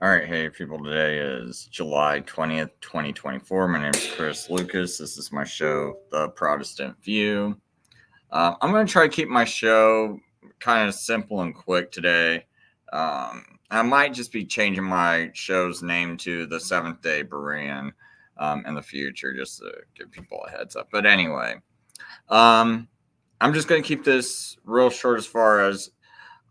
All right, hey people, today is July 20th, 2024. My name is Chris Lucas. This is my show, The Protestant View. I'm going to try to keep my show kind of simple and quick today. I might just be changing my show's name to the Seventh Day Berean in the future, just to give people a heads up. But anyway, I'm just going to keep this real short as far as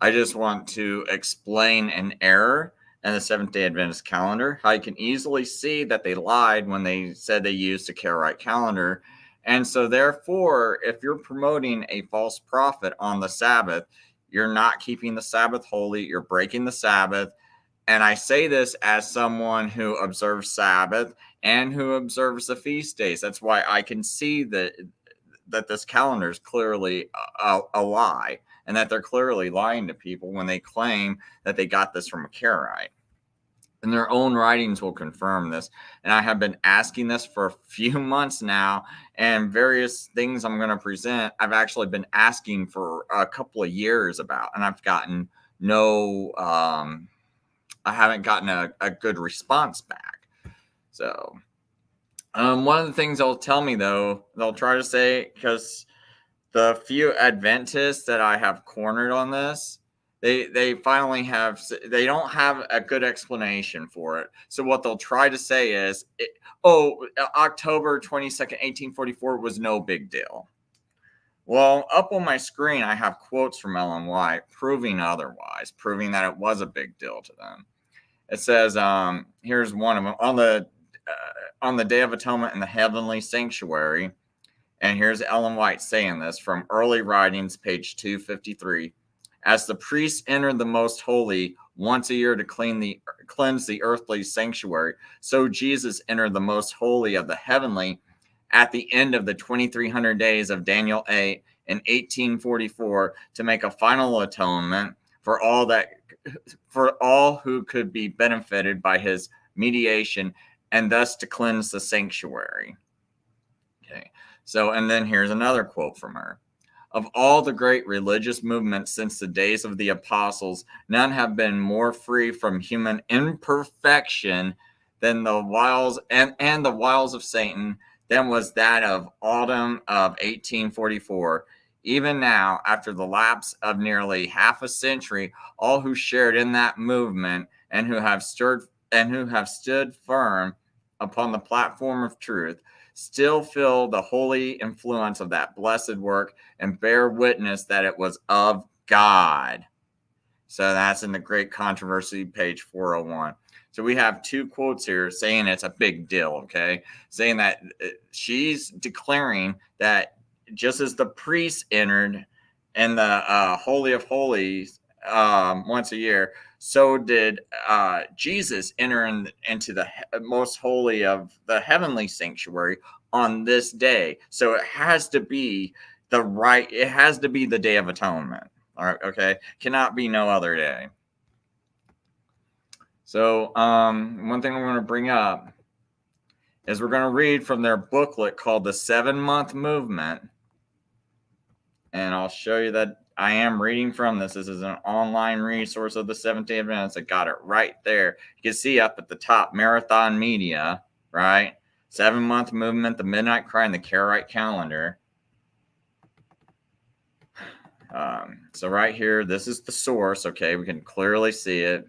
I just want to explain an error in the Seventh-day Adventist calendar. How you can easily see that they lied when they said they used a Karaite calendar. And so therefore, if you're promoting a false prophet on the Sabbath, you're not keeping the Sabbath holy, you're breaking the Sabbath. And I say this as someone who observes Sabbath and who observes the feast days. That's why I can see that this calendar is clearly a lie, and that they're clearly lying to people when they claim that they got this from a Karaite. And their own writings will confirm this. And I have been asking this for a few months now, and various things I'm going to present, I've actually been asking for a couple of years about, and I've gotten no, I haven't gotten a good response back. So, one of the things they'll tell me, though, they'll try to say, because the few Adventists that I have cornered on this, they finally have, they don't have a good explanation for it. So what they'll try to say is, October 22nd, 1844 was no big deal. Well, up on my screen, I have quotes from Ellen White proving otherwise, proving that it was a big deal to them. It says, here's one of them, on the Day of Atonement in the heavenly sanctuary. And here's Ellen White saying this from Early Writings, page 253. As the priests entered the most holy once a year to cleanse the earthly sanctuary, so Jesus entered the most holy of the heavenly at the end of the 2300 days of Daniel 8 in 1844 to make a final atonement for all who could be benefited by his mediation, and thus to cleanse the sanctuary. Okay. So, and then here's another quote from her. Of all the great religious movements since the days of the apostles, none have been more free from human imperfection than the wiles and the wiles of Satan than was that of autumn of 1844. Even now, after the lapse of nearly half a century, all who shared in that movement and who have stood firm upon the platform of truth still feel the holy influence of that blessed work and bear witness that it was of God. So that's in the Great Controversy, page 401. So we have two quotes here saying it's a big deal, okay? Saying that she's declaring that just as the priests entered in the Holy of Holies once a year, so did Jesus enter into the most holy of the heavenly sanctuary on this day. So it has to be it has to be the Day of Atonement. All right, okay? Cannot be no other day. So one thing we're going to bring up is we're going to read from their booklet called The 7-Month Movement. And I'll show you that I am reading from this. This is an online resource of the Seventh-day Adventists. I got it right there. You can see up at the top, Marathon Media, right? 7-Month Movement, the Midnight Cry, and the Karaite Calendar. So right here, this is the source, okay? We can clearly see it.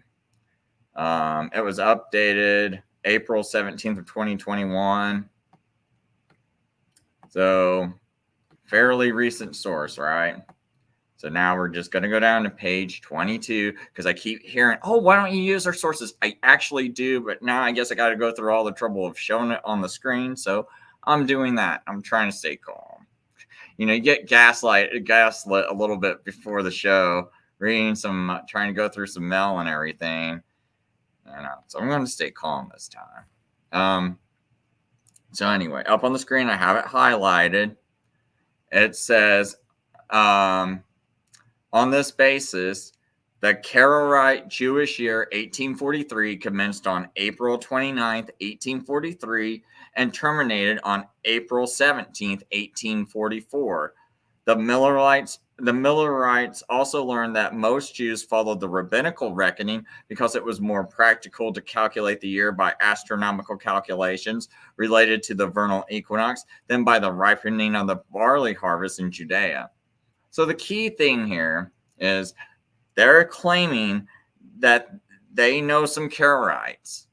It was updated April 17th of 2021. So fairly recent source, right? So now we're just going to go down to page 22 because I keep hearing, oh, why don't you use our sources? I actually do, but now I guess I got to go through all the trouble of showing it on the screen. So I'm doing that. I'm trying to stay calm. You know, you get gaslit a little bit before the show, reading trying to go through some mail and everything. So I'm going to stay calm this time. So anyway, up on the screen, I have it highlighted. It says, on this basis, the Karaite Jewish year 1843 commenced on April 29th, 1843, and terminated on April 17th, 1844. The the Millerites also learned that most Jews followed the rabbinical reckoning because it was more practical to calculate the year by astronomical calculations related to the vernal equinox than by the ripening of the barley harvest in Judea. So the key thing here is they're claiming that they know some Karaites.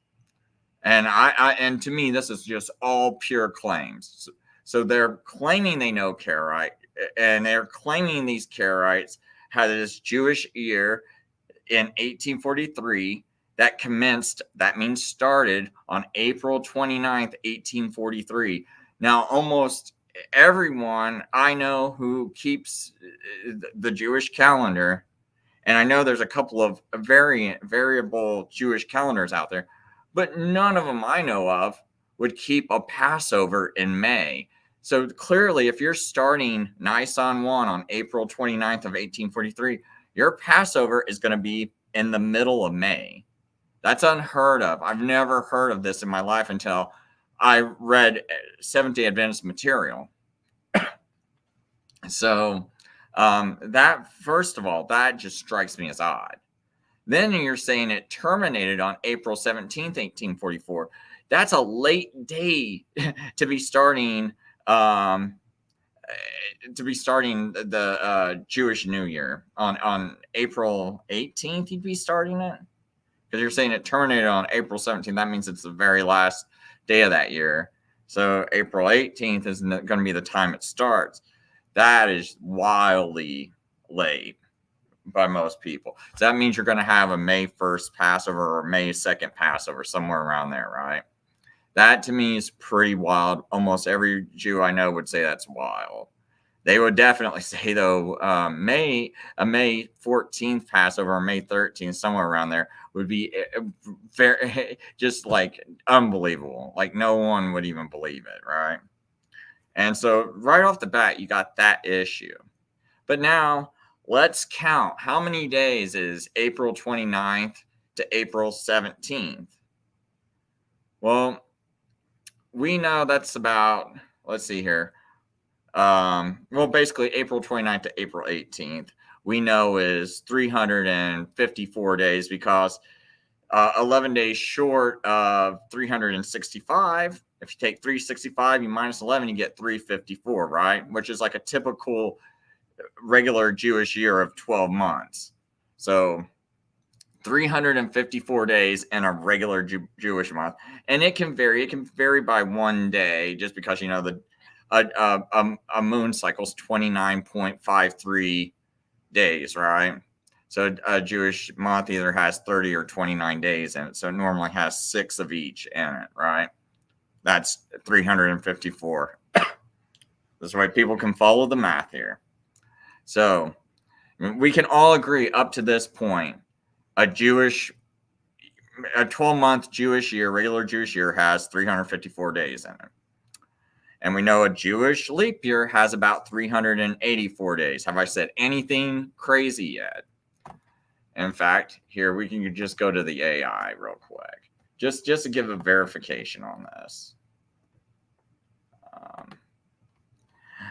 And to me, this is just all pure claims. So they're claiming they know Karaite, and they're claiming these Karaites had this Jewish year in 1843 that commenced, that means started, on April 29th, 1843. Now, almost everyone I know who keeps the Jewish calendar, and I know there's a couple of variable Jewish calendars out there, but none of them I know of would keep a Passover in May. So clearly, if you're starting Nisan 1 on April 29th of 1843, your Passover is going to be in the middle of May. That's unheard of. I've never heard of this in my life until I read Seventh-day Adventist material. So that, first of all, that just strikes me as odd. Then you're saying it terminated on April 17th, 1844. That's a late day to be starting the Jewish New Year on April 18th. You'd be starting it because you're saying it terminated on April 17th. That means it's the very last day of that year. So April 18th is going to be the time it starts. That is wildly late by most people. So that means you're going to have a May 1st Passover or May 2nd Passover, somewhere around there, right? That to me is pretty wild. Almost every Jew I know would say that's wild. They would definitely say, though, May 14th Passover or May 13th, somewhere around there, would be very, just like unbelievable. Like no one would even believe it, right? And so right off the bat, you got that issue. But now let's count. How many days is April 29th to April 17th? Well, we know that's about, let's see here. Basically April 29th to April 18th, we know is 354 days because 11 days short of 365. If you take 365, you minus 11, you get 354, right? Which is like a typical regular Jewish year of 12 months. So 354 days in a regular Jewish month. And it can vary. It can vary by one day just because, a moon cycle is 29.53 days, right? So a Jewish month either has 30 or 29 days in it. So it normally has 6 of each in it, right? That's 354. This way people can follow the math here. So we can all agree up to this point, a 12-month Jewish year, regular Jewish year, has 354 days in it. And we know a Jewish leap year has about 384 days. Have I said anything crazy yet? In fact, here we can just go to the AI real quick, just to give a verification on this.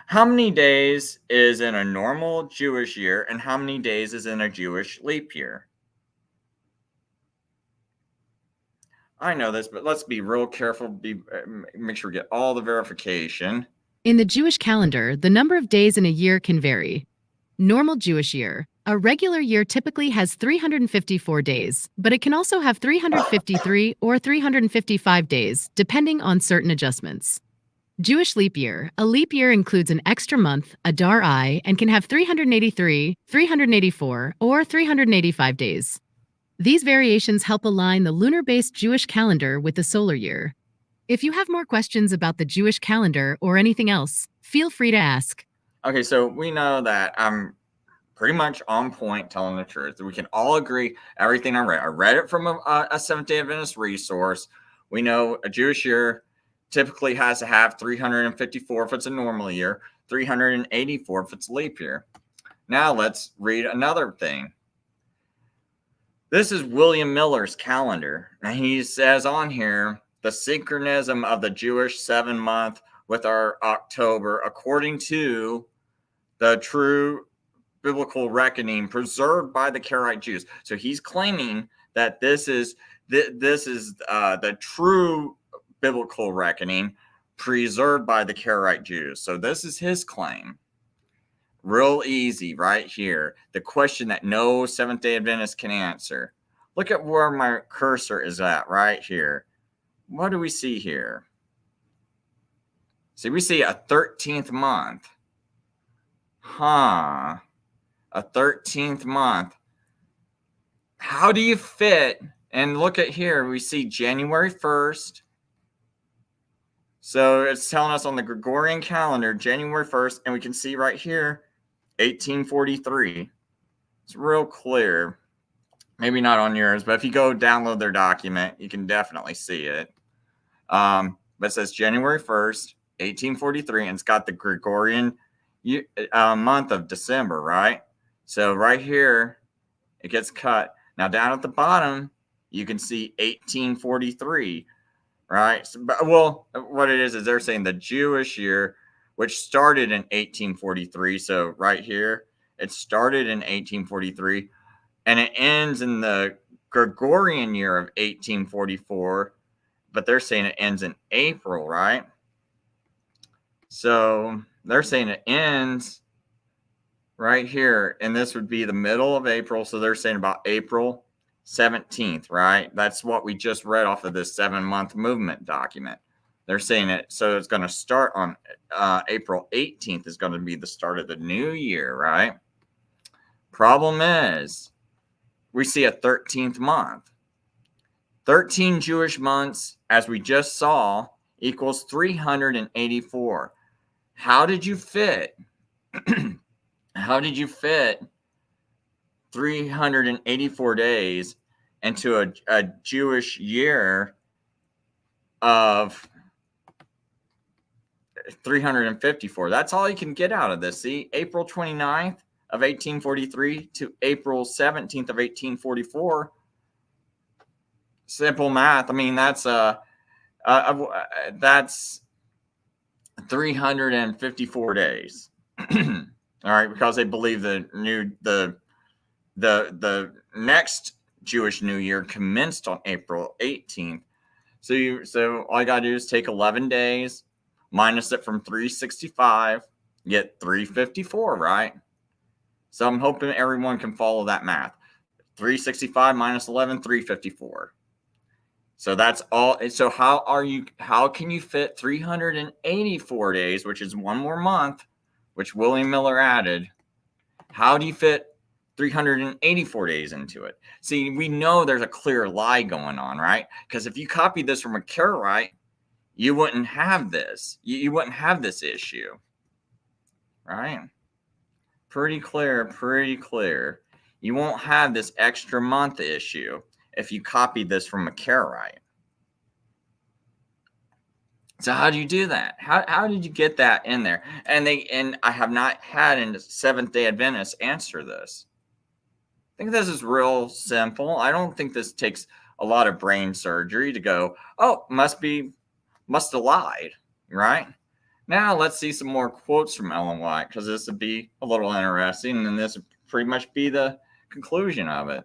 How many days is in a normal Jewish year, and how many days is in a Jewish leap year? I know this, but let's be real careful. Make sure we get all the verification. In the Jewish calendar, the number of days in a year can vary. Normal Jewish year. A regular year typically has 354 days, but it can also have 353 or 355 days, depending on certain adjustments. Jewish leap year. A leap year includes an extra month, Adar I, and can have 383, 384, or 385 days. These variations help align the lunar-based Jewish calendar with the solar year. If you have more questions about the Jewish calendar or anything else, feel free to ask. Okay, so we know that I'm pretty much on point telling the truth. We can all agree everything I read. I read it from a Seventh-day Adventist resource. We know a Jewish year typically has to have 354 if it's a normal year, 384 if it's a leap year. Now let's read another thing. This is William Miller's calendar. And he says on here, the synchronism of the Jewish 7-month with our October, according to the true biblical reckoning preserved by the Karaite Jews. So he's claiming that this is the true biblical reckoning preserved by the Karaite Jews. So this is his claim. Real easy right here. The question that no Seventh-day Adventist can answer. Look at where my cursor is at right here. What do we see here? See, we see a 13th month. A 13th month. How do you fit? And look at here, we see January 1st. So it's telling us on the Gregorian calendar, January 1st, and we can see right here, 1843. It's real clear. Maybe not on yours, but if you go download their document, you can definitely see it. But it says January 1st, 1843, and it's got the Gregorian month of December, right? So right here, it gets cut. Now down at the bottom, you can see 1843, right? So, well, what it is they're saying the Jewish year, which started in 1843. So right here, it started in 1843, and it ends in the Gregorian year of 1844. But they're saying it ends in April, right? So they're saying it ends right here, and this would be the middle of April. So they're saying about April 17th, right? That's what we just read off of this 7-month movement document. They're saying it, so it's going to start on April 18th is going to be the start of the new year, right? Problem is, we see a 13th month. 13 Jewish months, as we just saw, equals 384. How did you fit? How did you fit 384 days into a Jewish year of 354? That's all you can get out of this. See, April 29th of 1843 to April 17th of 1844. Simple math. I mean, that's 354 days. All right, because they believe the next Jewish New Year commenced on April 18th. So all you gotta do is take 11 days, minus it from 365, get 354, right? So I'm hoping everyone can follow that math. 365 minus 11, 354. So that's all. So how can you fit 384 days, which is one more month, which William Miller added? How do you fit 384 days into it? See, we know there's a clear lie going on, right? Because if you copied this from a Karaite, you wouldn't have this. You wouldn't have this issue, right? Pretty clear. You won't have this extra month issue if you copied this from a Karaite. So how do you do that? How did you get that in there? And I have not had a Seventh-day Adventist answer this. I think this is real simple. I don't think this takes a lot of brain surgery to go, oh, must have lied, right? Now let's see some more quotes from Ellen White, because this would be a little interesting, and this would pretty much be the conclusion of it.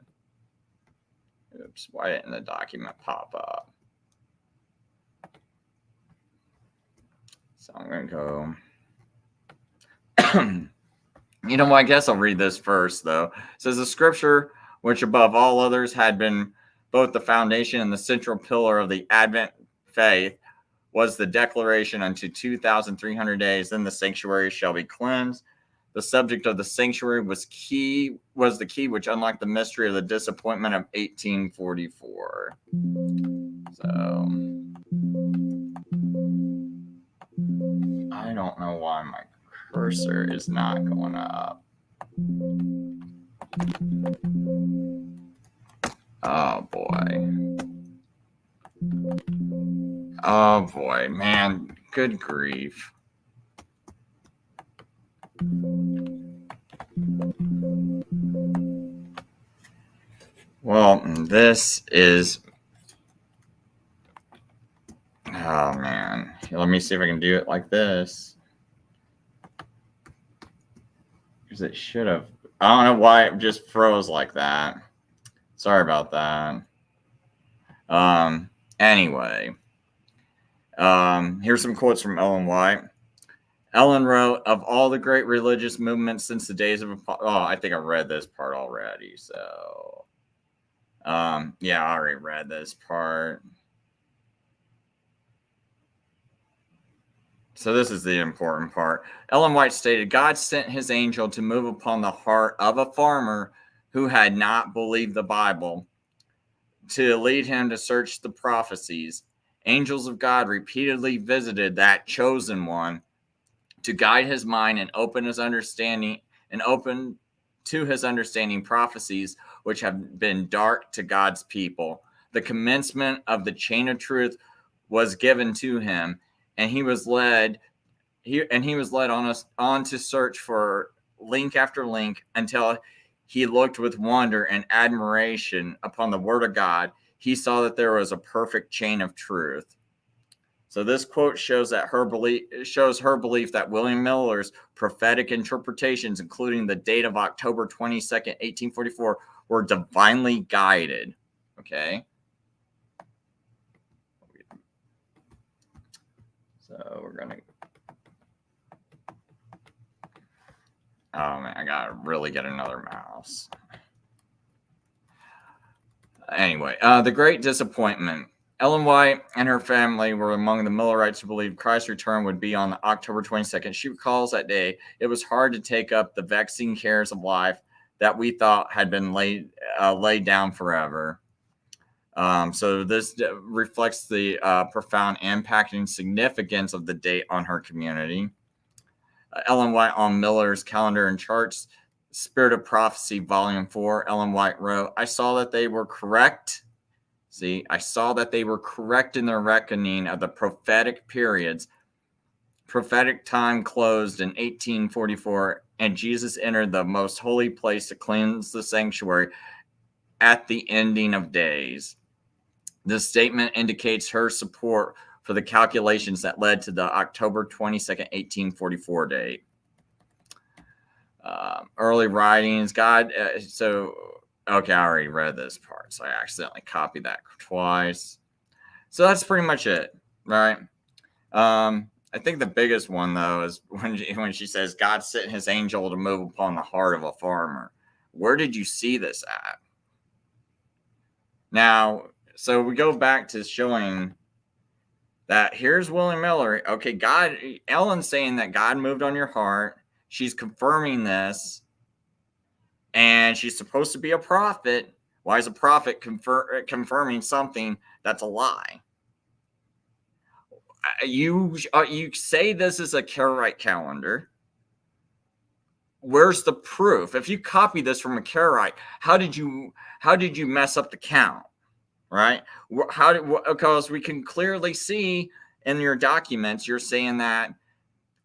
Oops, why didn't the document pop up? So I'm going to go. You know what? I guess I'll read this first, though. It says, the scripture, which above all others had been both the foundation and the central pillar of the Advent faith, was the declaration unto 2,300 days, then the sanctuary shall be cleansed. The subject of the sanctuary was the key which unlocked the mystery of the disappointment of 1844. So I don't know why my cursor is not going up. Oh boy, man, good grief. Well, this is, oh man, let me see if I can do it like this, because it should have I don't know why it just froze like that. Sorry about that. Anyway, here's some quotes from Ellen White. Ellen wrote, "Of all the great religious movements since the days of..." Oh, I think I read this part already. So, yeah, I already read this part. So this is the important part. Ellen White stated, "God sent his angel to move upon the heart of a farmer who had not believed the Bible, to lead him to search the prophecies. Angels of God repeatedly visited that chosen one to guide his mind and open his understanding and open to his understanding prophecies which have been dark to God's people. The commencement of the chain of truth was given to him, and he was led on to search for link after link until he looked with wonder and admiration upon the word of God. He saw that there was a perfect chain of truth." So this quote shows her belief that William Miller's prophetic interpretations, including the date of October 22nd, 1844, were divinely guided. Okay. So we're going to... Oh, man, I got to really get another mouse. Anyway, the Great Disappointment. Ellen White and her family were among the Millerites who believed Christ's return would be on October 22nd. She recalls that day, "It was hard to take up the vexing cares of life that we thought had been laid down forever." So this reflects the profound impact and significance of the date on her community. Ellen White on Miller's calendar and charts, Spirit of Prophecy, Volume 4, Ellen White wrote, "I saw that they were correct. I saw that they were correct in their reckoning of the prophetic periods. Prophetic time closed in 1844, and Jesus entered the most holy place to cleanse the sanctuary at the ending of days." This statement indicates her support for the calculations that led to the October 22nd, 1844 date. Early writings, God. Okay, I already read this part, so I accidentally copied that twice. So that's pretty much it, right? I think the biggest one, though, is when she says, "God sent his angel to move upon the heart of a farmer." Where did you see this at? Now, so we go back to showing that here's William Miller. Okay, Ellen's saying that God moved on your heart. She's confirming this. And she's supposed to be a prophet. Why is a prophet confirming something that's a lie? You say this is a Karaite calendar. Where's the proof? If you copy this from a Karaite, how did you mess up the count? Right? Because we can clearly see in your documents, you're saying that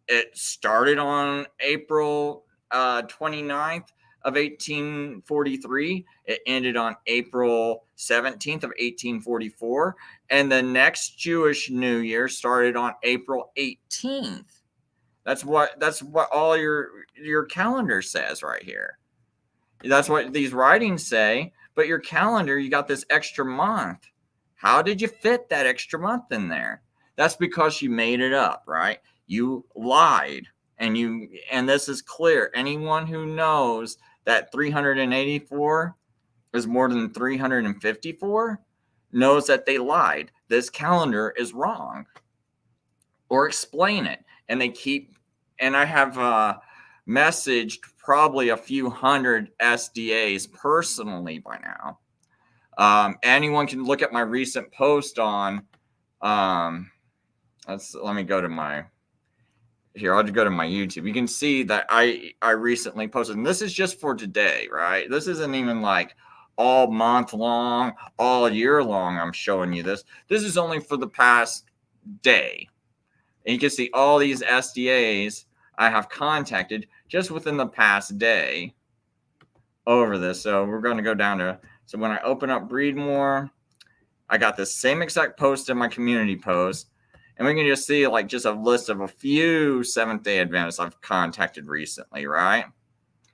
it started on April 29th of 1843. It ended on April 17th of 1844. And the next Jewish New Year started on April 18th. That's what all your calendar says right here. That's what these writings say. But your calendar, you got this extra month. How did you fit that extra month in there? That's because you made it up, right? You lied. And this is clear. Anyone who knows that 384 is more than 354 knows that they lied. This calendar is wrong. Or explain it. And I have messaged probably a few hundred SDAs personally by now. Anyone can look at my recent post on, let me go to my... Here, I'll go to my YouTube. You can see that I recently posted, and this is just for today, right? This isn't even like all month long, all year long. I'm showing you this. This is only for the past day. And you can see all these SDAs I have contacted just within the past day over this. So we're going to go down to, so when I open up Read More, I got the same exact post in my community post. And we can just see just a list of a few Seventh-day Adventists I've contacted recently, right?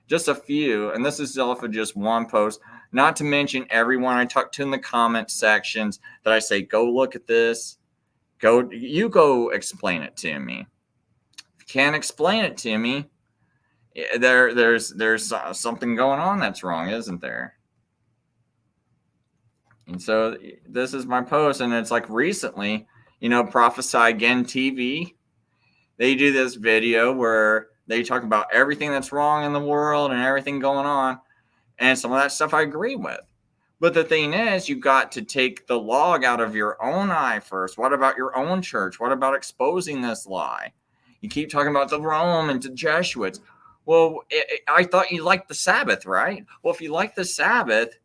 just a few, and this is off of just one post, not to mention everyone I talk to in the comment sections that I say, go look at this, go explain it to me. If you can't explain it to me, there's something going on that's wrong, isn't there? And so this is my post, and it's like recently, Prophesy Again TV, they do this video where they talk about everything that's wrong in the world and everything going on. And some of that stuff I agree with. But the thing is, you've got to take the log out of your own eye first. What about your own church? What about exposing this lie? You keep talking about the Rome and the Jesuits. Well, I thought you liked the Sabbath, right? Well, if you like the Sabbath,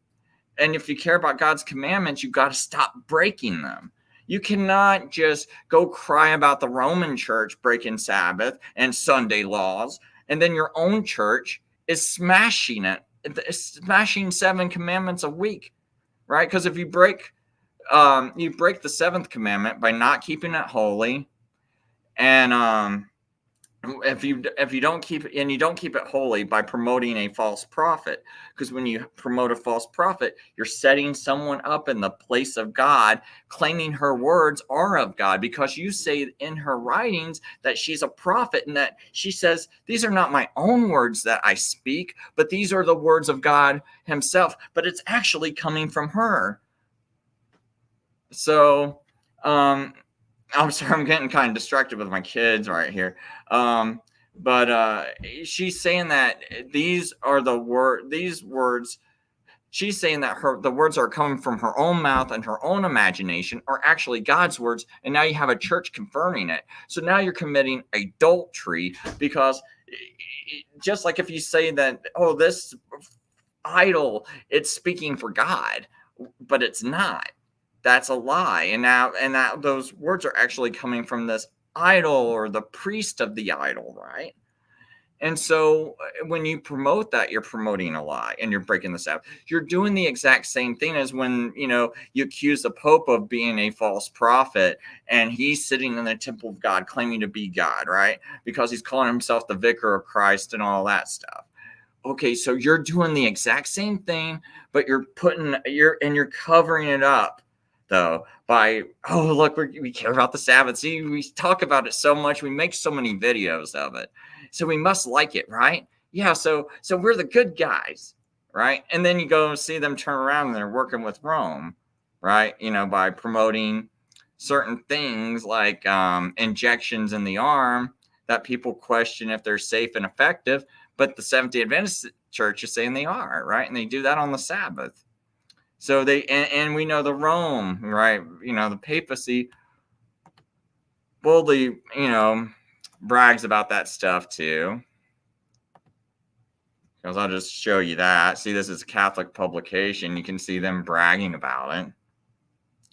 and if you care about God's commandments, you've got to stop breaking them. You cannot just go cry about the Roman church breaking Sabbath and Sunday laws, and then your own church is smashing it, smashing 7 commandments a week, right? Because if you break the 7th commandment by not keeping it holy, and if you don't keep it, and you don't keep it holy by promoting a false prophet, because when you promote a false prophet, you're setting someone up in the place of God, claiming her words are of God, because you say in her writings that she's a prophet, and that she says, these are not my own words that I speak, but these are the words of God himself, but it's actually coming from her. So I'm sorry, I'm getting kind of distracted with my kids right here. But she's saying that these words. She's saying that the words are coming from her own mouth and her own imagination are actually God's words. And now you have a church confirming it. So now you're committing adultery, because just like if you say that, oh, this idol, it's speaking for God, but it's not. That's a lie. And now those words are actually coming from this idol or the priest of the idol, right? And so when you promote that, you're promoting a lie and you're breaking the Sabbath. You're doing the exact same thing as when, you accuse the Pope of being a false prophet, and he's sitting in the temple of God claiming to be God, right? Because he's calling himself the vicar of Christ and all that stuff. Okay, so you're doing the exact same thing, but you're covering it up, though, by, oh, look, we care about the Sabbath. See, we talk about it so much. We make so many videos of it. So we must like it, right? Yeah, so we're the good guys, right? And then you go see them turn around and they're working with Rome, right? By promoting certain things like injections in the arm that people question if they're safe and effective, but the Seventh-day Adventist Church is saying they are, right? And they do that on the Sabbath. So and we know the Rome, right? The papacy boldly, brags about that stuff too. Because I'll just show you that. See, this is a Catholic publication. You can see them bragging about it,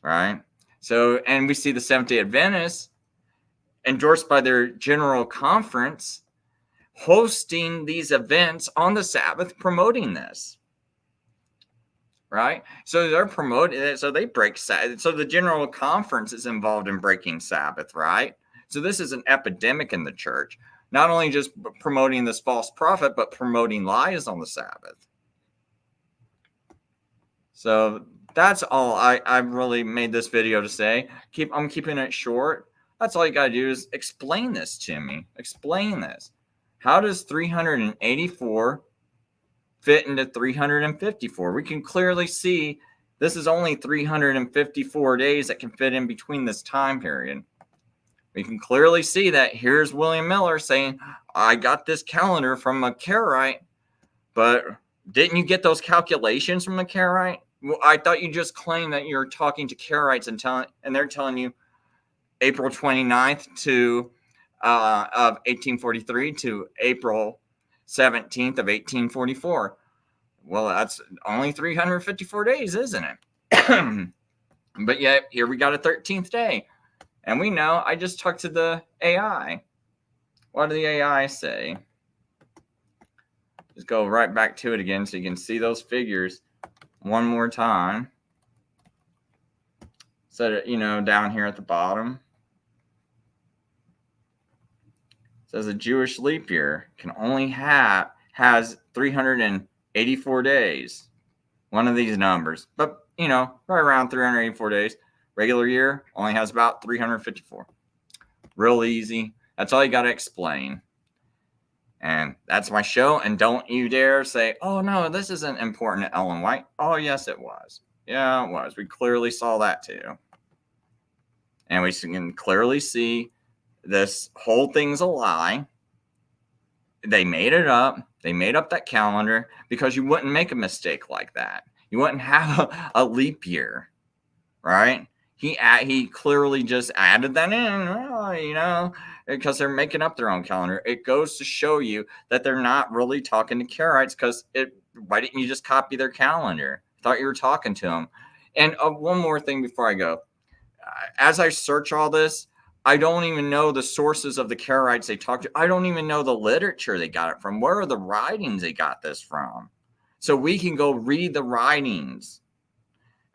right? So, and we see the Seventh-day Adventists endorsed by their general conference hosting these events on the Sabbath, promoting this. Right? So they're promoting it. So they break Sabbath. So the general conference is involved in breaking Sabbath, right? So this is an epidemic in the church. Not only just promoting this false prophet, but promoting lies on the Sabbath. So that's all I really made this video to say. I'm keeping it short. That's all you got to do is explain this to me. Explain this. How does 384 fit into 354? We can clearly see this is only 354 days that can fit in between this time period. We can clearly see that here's William Miller saying, I got this calendar from a Karaite, but didn't you get those calculations from a Karaite? Well, I thought you just claimed that you're talking to Karaites and they're telling you April 29th of 1843 to April 17th of 1844. Well, that's only 354 days, isn't it? But yet, here we got a 13th day. And we know, I just talked to the AI. What did the AI say? Just go right back to it again so you can see those figures one more time. Set it, down here at the bottom. It says a Jewish leap year can only have has 384 days. One of these numbers. But, right around 384 days. Regular year only has about 354. Real easy. That's all you got to explain. And that's my show. And don't you dare say, oh, no, this isn't important to Ellen White. Oh, yes, it was. Yeah, it was. We clearly saw that too. And we can clearly see this whole thing's a lie. They made it up. They made up that calendar because you wouldn't make a mistake like that. You wouldn't have a leap year, right? He clearly just added that in, because they're making up their own calendar. It goes to show you that they're not really talking to Karaites, because why didn't you just copy their calendar? I thought you were talking to them. And one more thing before I go. As I search all this, I don't even know the sources of the Karaites they talked to. I don't even know the literature they got it from. Where are the writings they got this from? So we can go read the writings.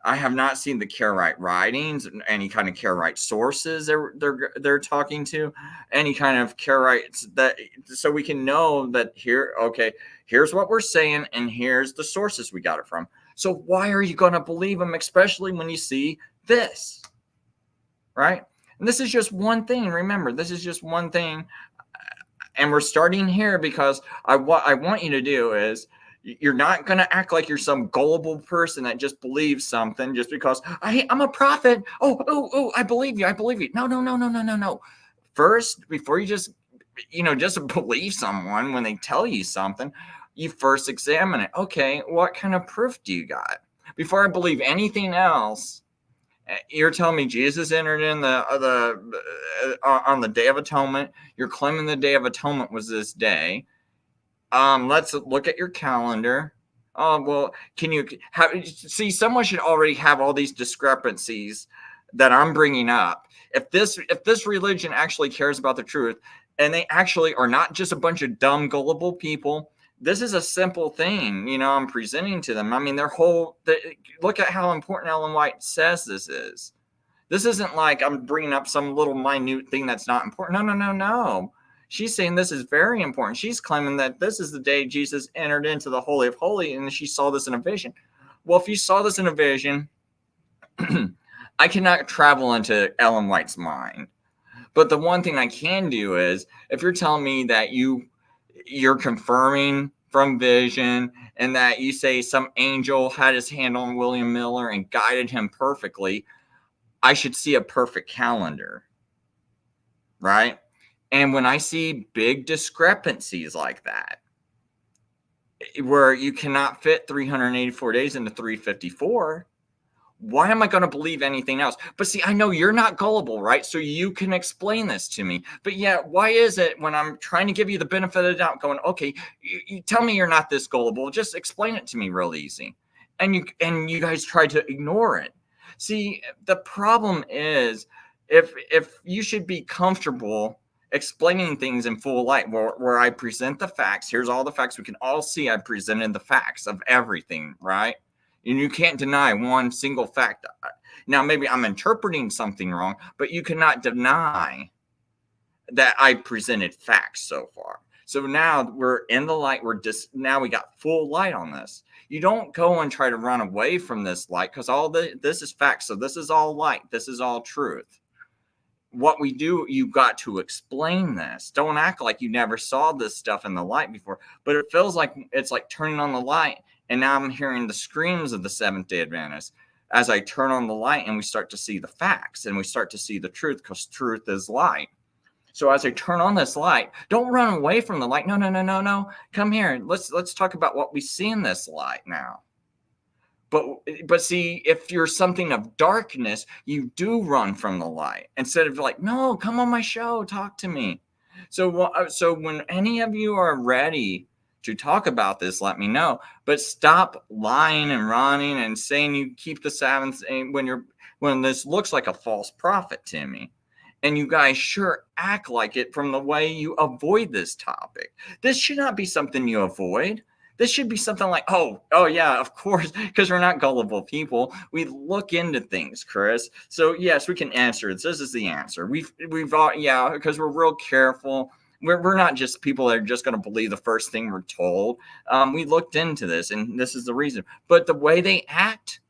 I have not seen the Karaite writings, any kind of Karaite sources they're talking to, any kind of Karaites so we can know that here's what we're saying, and here's the sources we got it from. So why are you going to believe them, especially when you see this, right? And this is just one thing. Remember, this is just one thing, and we're starting here because what I want you to do is, you're not going to act like you're some gullible person that just believes something just because I'm a prophet. Oh, I believe you. I believe you. No. First, before you just believe someone when they tell you something, you first examine it. Okay, what kind of proof do you got? Before I believe anything else, you're telling me Jesus entered in on the Day of Atonement. You're claiming the Day of Atonement was this day. Let's look at your calendar. Well, can you see? Someone should already have all these discrepancies that I'm bringing up. If this religion actually cares about the truth, and they actually are not just a bunch of dumb, gullible people, this is a simple thing. I'm presenting to them. I mean, look at how important Ellen White says this is. This isn't like I'm bringing up some little minute thing that's not important. No. She's saying this is very important. She's claiming that this is the day Jesus entered into the Holy of Holies, and she saw this in a vision. Well, if you saw this in a vision, I cannot travel into Ellen White's mind. But the one thing I can do is, if you're telling me that you're confirming from vision, and that you say some angel had his hand on William Miller and guided him perfectly, I should see a perfect calendar, right? And when I see big discrepancies like that, where you cannot fit 384 days into 354, why am I going to believe anything else? But see, I know you're not gullible, right? So you can explain this to me. But yeah, why is it when I'm trying to give you the benefit of the doubt, going, okay, you tell me you're not this gullible, just explain it to me real easy. And you guys try to ignore it. See, the problem is, if you should be comfortable explaining things in full light, where I present the facts. Here's all the facts. We can all see I presented the facts of everything, right? And you can't deny one single fact. Now, maybe I'm interpreting something wrong, but you cannot deny that I presented facts so far. So now we're in the light. Now we got full light on this. You don't go and try to run away from this light, because this is facts. So this is all light. This is all truth. What we do, you got to explain this. Don't act like you never saw this stuff in the light before. But it feels like it's like turning on the light, and now I'm hearing the screams of the Seventh-day Adventists as I turn on the light, and we start to see the facts, and we start to see the truth, because truth is light. So as I turn on this light, don't run away from the light. No. Come here. Let's talk about what we see in this light now. But see, if you're something of darkness, you do run from the light, instead of like, no, come on my show, talk to me. So when any of you are ready to talk about this, let me know. But stop lying and running and saying you keep the Sabbath when this looks like a false prophet to me. And you guys sure act like it from the way you avoid this topic. This should not be something you avoid. This should be something like, oh yeah, of course, because we're not gullible people. We look into things, Chris. So yes, we can answer it. This is the answer. We've all, yeah, because we're real careful. we're not just people that are just going to believe the first thing we're told. We looked into this, and this is the reason. But the way they act,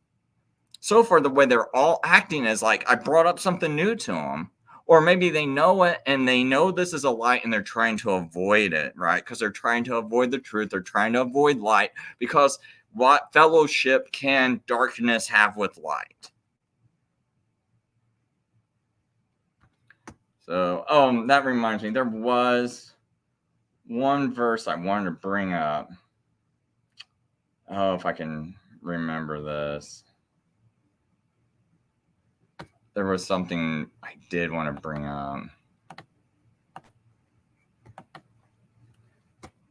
so far, the way they're all acting is like I brought up something new to them. Or maybe they know it and they know this is a light and they're trying to avoid it, right? Because they're trying to avoid the truth. They're trying to avoid light, because what fellowship can darkness have with light? So, that reminds me, there was one verse I wanted to bring up. Oh, if I can remember this. There was something I did want to bring up.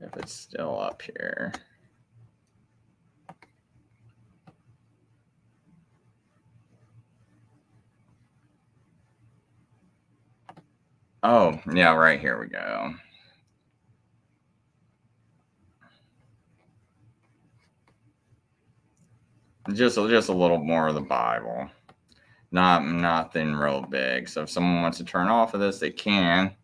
If it's still up here. Oh, yeah, right here we go. Just a little more of the Bible. Nothing real big. So if someone wants to turn off of this, they can.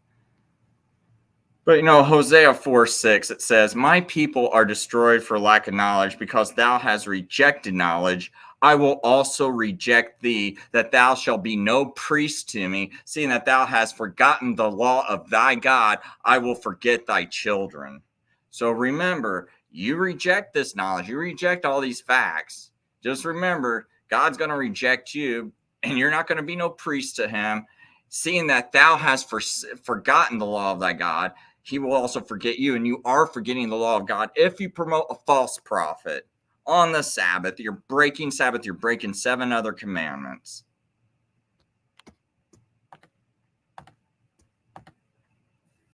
But Hosea 4:6, it says, "My people are destroyed for lack of knowledge, because thou hast rejected knowledge. I will also reject thee, that thou shalt be no priest to me. Seeing that thou hast forgotten the law of thy God, I will forget thy children." So remember, you reject this knowledge, you reject all these facts. Just remember, God's going to reject you, and you're not going to be no priest to him. Seeing that thou hast forgotten the law of thy God, he will also forget you, and you are forgetting the law of God if you promote a false prophet on the Sabbath. You're breaking Sabbath. You're breaking 7 other commandments.